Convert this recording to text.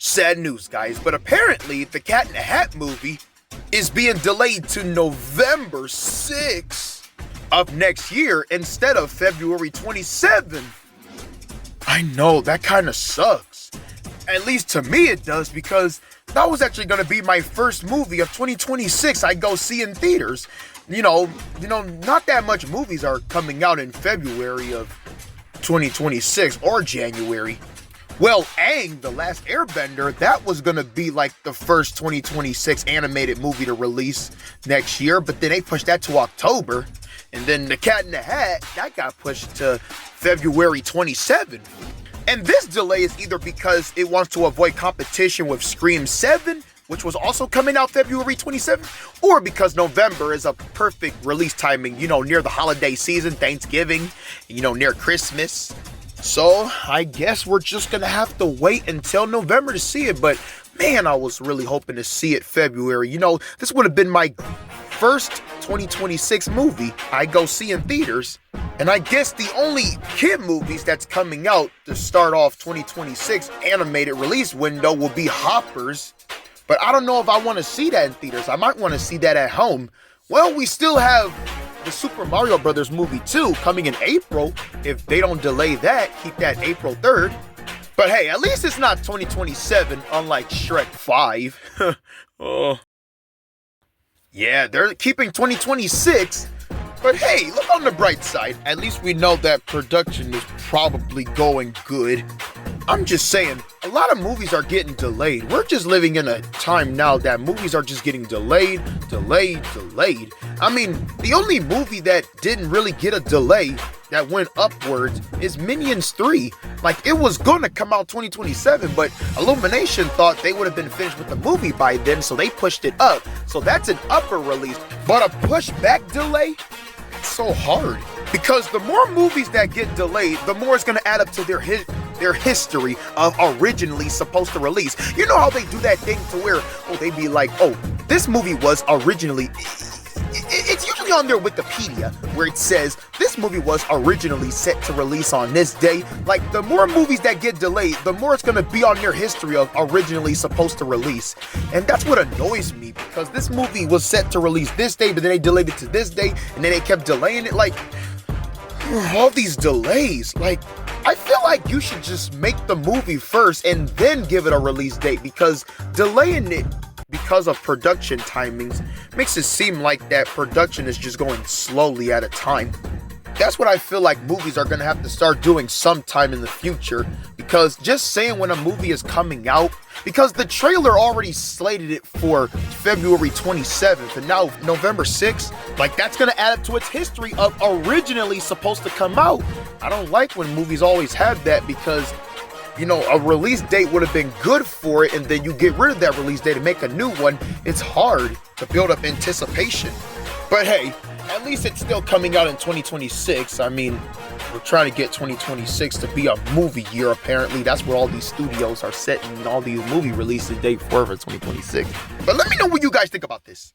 Sad news, guys, but apparently the Cat in the Hat movie is being delayed to November 6th of next year instead of February 27th. I know, that kind of sucks. At least to me it does, because that was actually going to be my first movie of 2026 I go see in theaters. You know, not that much movies are coming out in February of 2026 or January. Well, Aang, The Last Airbender, that was going to be like the first 2026 animated movie to release next year, but then they pushed that to October. And then The Cat in the Hat, that got pushed to February 27th. And this delay is either because it wants to avoid competition with Scream 7, which was also coming out February 27th, or because November is a perfect release timing, near the holiday season, Thanksgiving, near Christmas. So I guess we're just gonna have to wait until November to see it. But man, I was really hoping to see it February. This would have been my first 2026 movie I go see in theaters. And I guess the only kid movies that's coming out to start off 2026 animated release window will be Hoppers. But I don't know if I want to see that in theaters. I might want to see that at home. Well, we still have the Super Mario Brothers movie 2 coming in April. If they don't delay that, keep that April 3rd. But hey, at least it's not 2027, unlike Shrek 5. Oh. Yeah, they're keeping 2026. But hey, look on the bright side. At least we know that production is probably going good. I'm just saying, a lot of movies are getting delayed. We're just living in a time now that movies are just getting delayed. I mean, the only movie that didn't really get a delay that went upwards is Minions 3. Like, it was gonna come out 2027, but Illumination thought they would have been finished with the movie by then, so they pushed it up. So that's an upper release. But a pushback delay? It's so hard. Because the more movies that get delayed, the more it's gonna add up to their history of originally supposed to release. You know how they do that thing to where, they be like, this movie was originally... It's usually on their Wikipedia where it says this movie was originally set to release on this day. Like, the more movies that get delayed, the more it's going to be on their history of originally supposed to release. And that's what annoys me, because this movie was set to release this day, but then they delayed it to this day, and then they kept delaying it. Like, all these delays. Like, I feel like you should just make the movie first and then give it a release date, because delaying it because of production timings makes it seem like that production is just going slowly at a time. That's what I feel like movies are going to have to start doing sometime in the future, because just saying when a movie is coming out, because the trailer already slated it for February 27th and now November 6th, like, that's going to add up to its history of originally supposed to come out. I don't like when movies always have that, because a release date would have been good for it, and then you get rid of that release date and make a new one. It's hard to build up anticipation. But hey, at least it's still coming out in 2026. I mean, we're trying to get 2026 to be a movie year, apparently. That's where all these studios are setting all these movie releases date for 2026. But let me know what you guys think about this.